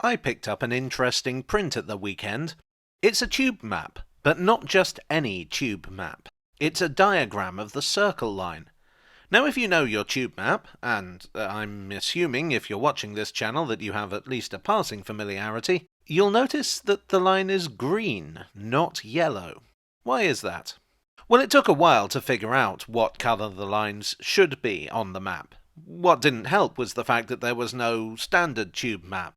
I picked up an interesting print at the weekend. It's a tube map, but not just any tube map. It's a diagram of the Circle Line. Now, if you know your tube map, and I'm assuming if you're watching this channel that you have at least a passing familiarity, you'll notice that the line is green, not yellow. Why is that? Well, it took a while to figure out what colour the lines should be on the map. What didn't help was the fact that there was no standard tube map.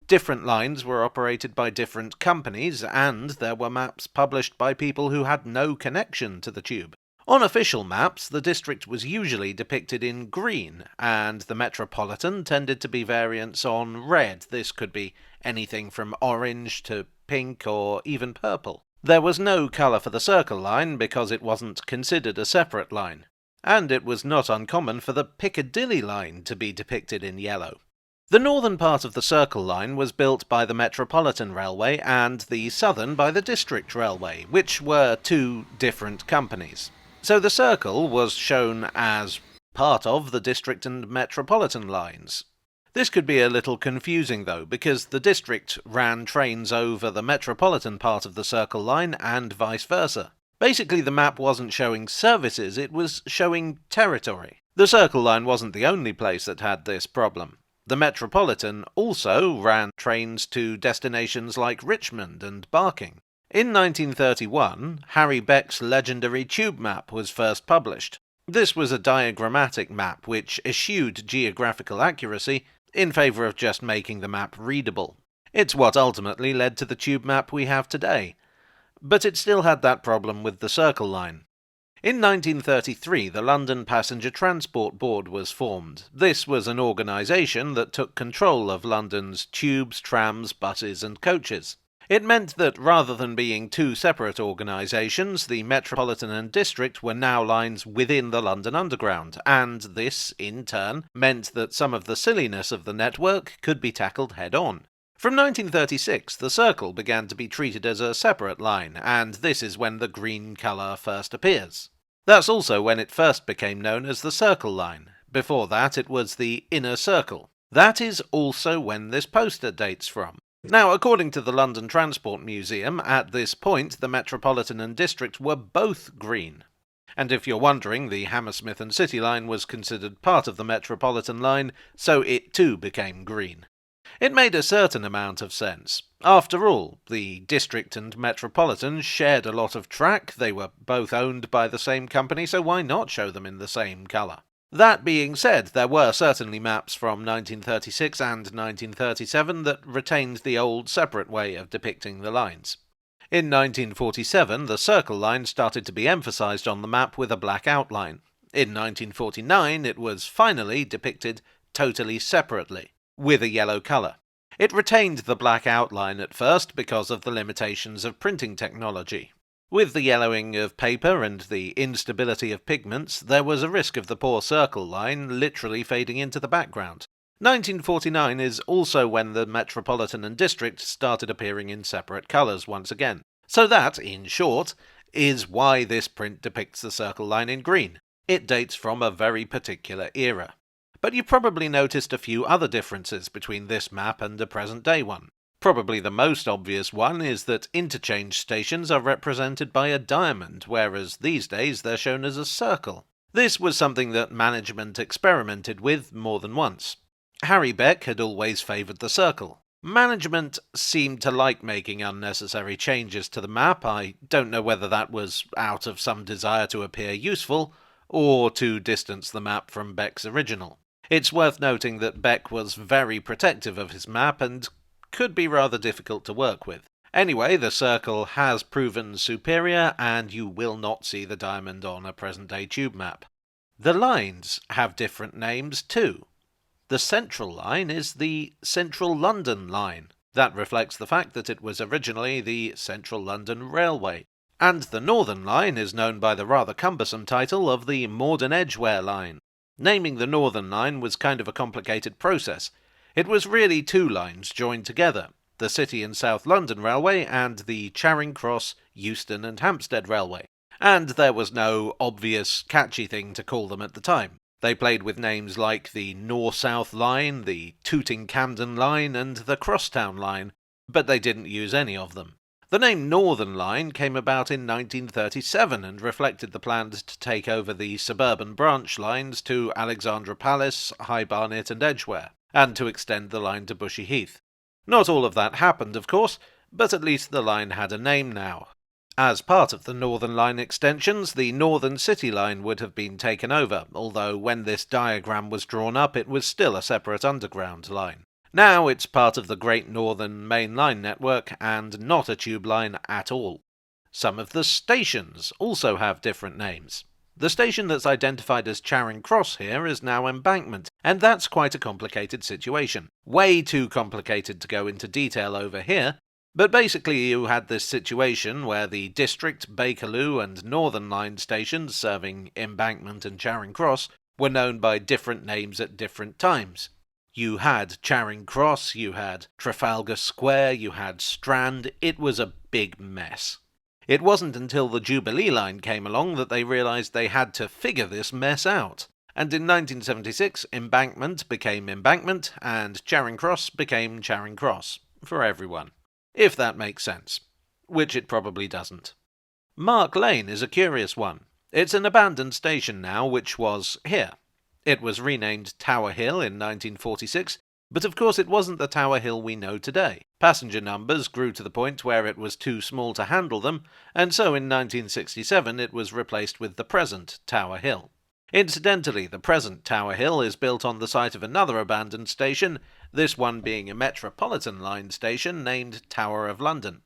Different lines were operated by different companies, and there were maps published by people who had no connection to the tube. On official maps, the district was usually depicted in green, and the metropolitan tended to be variants on red. This could be anything from orange to pink or even purple. There was no colour for the Circle Line because it wasn't considered a separate line, and it was not uncommon for the Piccadilly line to be depicted in yellow. The northern part of the Circle Line was built by the Metropolitan Railway and the southern by the District Railway, which were two different companies. So the Circle was shown as part of the District and Metropolitan lines. This could be a little confusing though, because the District ran trains over the Metropolitan part of the Circle Line and vice versa. Basically, the map wasn't showing services, it was showing territory. The Circle Line wasn't the only place that had this problem. The Metropolitan also ran trains to destinations like Richmond and Barking. In 1931, Harry Beck's legendary tube map was first published. This was a diagrammatic map which eschewed geographical accuracy in favour of just making the map readable. It's what ultimately led to the tube map we have today. But it still had that problem with the Circle Line. In 1933, the London Passenger Transport Board was formed. This was an organisation that took control of London's tubes, trams, buses and coaches. It meant that rather than being two separate organisations, the Metropolitan and District were now lines within the London Underground, and this, in turn, meant that some of the silliness of the network could be tackled head-on. From 1936, the Circle began to be treated as a separate line, and this is when the green colour first appears. That's also when it first became known as the Circle Line. Before that, it was the Inner Circle. That is also when this poster dates from. Now, according to the London Transport Museum, at this point the Metropolitan and District were both green. And if you're wondering, the Hammersmith and City line was considered part of the Metropolitan line, so it too became green. It made a certain amount of sense. After all, the District and Metropolitan shared a lot of track, they were both owned by the same company, so why not show them in the same colour? That being said, there were certainly maps from 1936 and 1937 that retained the old separate way of depicting the lines. In 1947, the Circle Line started to be emphasised on the map with a black outline. In 1949, it was finally depicted totally separately, with a yellow colour. It retained the black outline at first because of the limitations of printing technology. With the yellowing of paper and the instability of pigments, there was a risk of the poor Circle Line literally fading into the background. 1949 is also when the Metropolitan and District started appearing in separate colours once again. So that, in short, is why this print depicts the Circle Line in green. It dates from a very particular era. But you've probably noticed a few other differences between this map and a present-day one. Probably the most obvious one is that interchange stations are represented by a diamond, whereas these days they're shown as a circle. This was something that management experimented with more than once. Harry Beck had always favoured the circle. Management seemed to like making unnecessary changes to the map. I don't know whether that was out of some desire to appear useful, or to distance the map from Beck's original. It's worth noting that Beck was very protective of his map and could be rather difficult to work with. Anyway, the circle has proven superior, and you will not see the diamond on a present-day tube map. The lines have different names too. The Central Line is the Central London Line. That reflects the fact that it was originally the Central London Railway. And the Northern Line is known by the rather cumbersome title of the Morden Edgware Line. Naming the Northern Line was kind of a complicated process. It was really two lines joined together, the City and South London Railway and the Charing Cross, Euston and Hampstead Railway. And there was no obvious catchy thing to call them at the time. They played with names like the North-South Line, the Tooting-Camden Line, and the Crosstown Line, but they didn't use any of them. The name Northern Line came about in 1937 and reflected the plans to take over the suburban branch lines to Alexandra Palace, High Barnet and Edgware, and to extend the line to Bushey Heath. Not all of that happened, of course, but at least the line had a name now. As part of the Northern Line extensions, the Northern City Line would have been taken over, although when this diagram was drawn up it was still a separate underground line. Now it's part of the Great Northern Main Line network and not a tube line at all. Some of the stations also have different names. The station that's identified as Charing Cross here is now Embankment, and that's quite a complicated situation. Way too complicated to go into detail over here, but basically you had this situation where the District, Bakerloo and Northern Line stations serving Embankment and Charing Cross were known by different names at different times. You had Charing Cross, you had Trafalgar Square, you had Strand. It was a big mess. It wasn't until the Jubilee Line came along that they realised they had to figure this mess out. And in 1976, Embankment became Embankment, and Charing Cross became Charing Cross, for everyone. If that makes sense. Which it probably doesn't. Mark Lane is a curious one. It's an abandoned station now, which was here. It was renamed Tower Hill in 1946, but of course it wasn't the Tower Hill we know today. Passenger numbers grew to the point where it was too small to handle them, and so in 1967 it was replaced with the present Tower Hill. Incidentally, the present Tower Hill is built on the site of another abandoned station, this one being a Metropolitan Line station named Tower of London.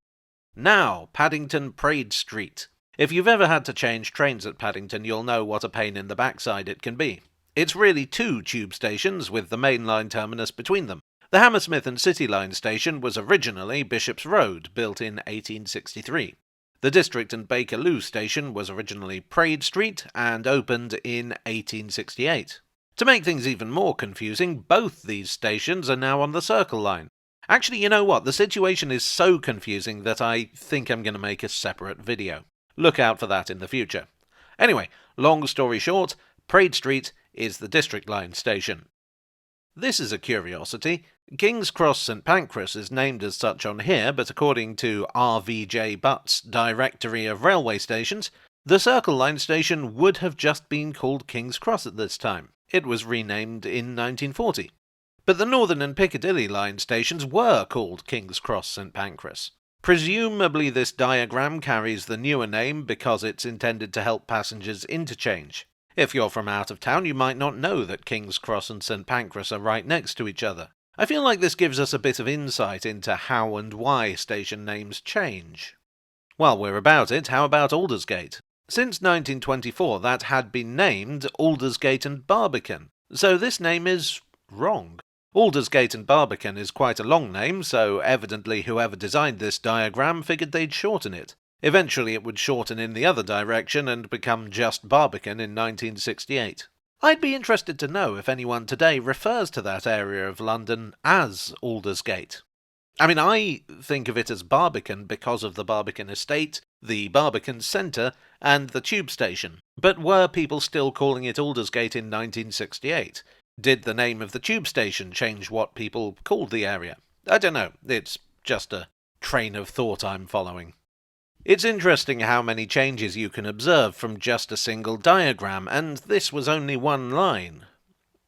Now, Paddington Parade Street. If you've ever had to change trains at Paddington, you'll know what a pain in the backside it can be. It's really two tube stations with the main line terminus between them. The Hammersmith and City Line station was originally Bishop's Road, built in 1863. The District and Bakerloo station was originally Parade Street and opened in 1868. To make things even more confusing, both these stations are now on the Circle Line. Actually, you know what? The situation is so confusing that I think I'm going to make a separate video. Look out for that in the future. Anyway, long story short, Parade Street is the District Line station. This is a curiosity. King's Cross St Pancras is named as such on here, but according to R.V.J. Butt's Directory of Railway Stations, the Circle Line station would have just been called King's Cross at this time. It was renamed in 1940. But the Northern and Piccadilly Line stations were called King's Cross St Pancras. Presumably this diagram carries the newer name because it's intended to help passengers interchange. If you're from out of town, you might not know that King's Cross and St Pancras are right next to each other. I feel like this gives us a bit of insight into how and why station names change. While we're about it, how about Aldersgate? Since 1924, that had been named Aldersgate and Barbican, so this name is wrong. Aldersgate and Barbican is quite a long name, so evidently whoever designed this diagram figured they'd shorten it. Eventually it would shorten in the other direction and become just Barbican in 1968. I'd be interested to know if anyone today refers to that area of London as Aldersgate. I mean, I think of it as Barbican because of the Barbican Estate, the Barbican Centre, and the tube station. But were people still calling it Aldersgate in 1968? Did the name of the tube station change what people called the area? I don't know, it's just a train of thought I'm following. It's interesting how many changes you can observe from just a single diagram, and this was only one line.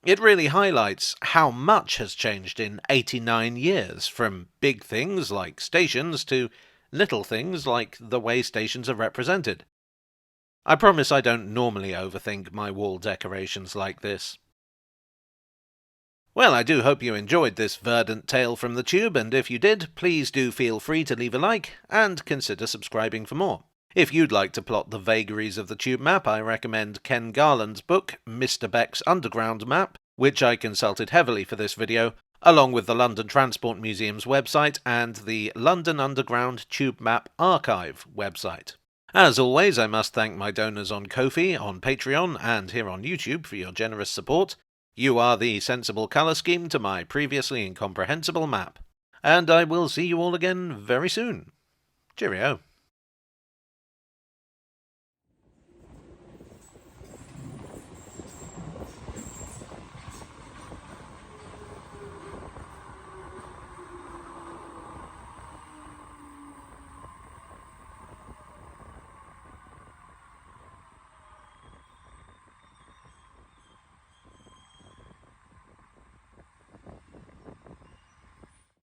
It really highlights how much has changed in 89 years, from big things like stations to little things like the way stations are represented. I promise I don't normally overthink my wall decorations like this. Well, I do hope you enjoyed this verdant tale from the tube, and if you did, please do feel free to leave a like, and consider subscribing for more. If you'd like to plot the vagaries of the tube map, I recommend Ken Garland's book, Mr. Beck's Underground Map, which I consulted heavily for this video, along with the London Transport Museum's website and the London Underground Tube Map Archive website. As always, I must thank my donors on Ko-fi, on Patreon, and here on YouTube for your generous support. You are the sensible colour scheme to my previously incomprehensible map. And I will see you all again very soon. Cheerio.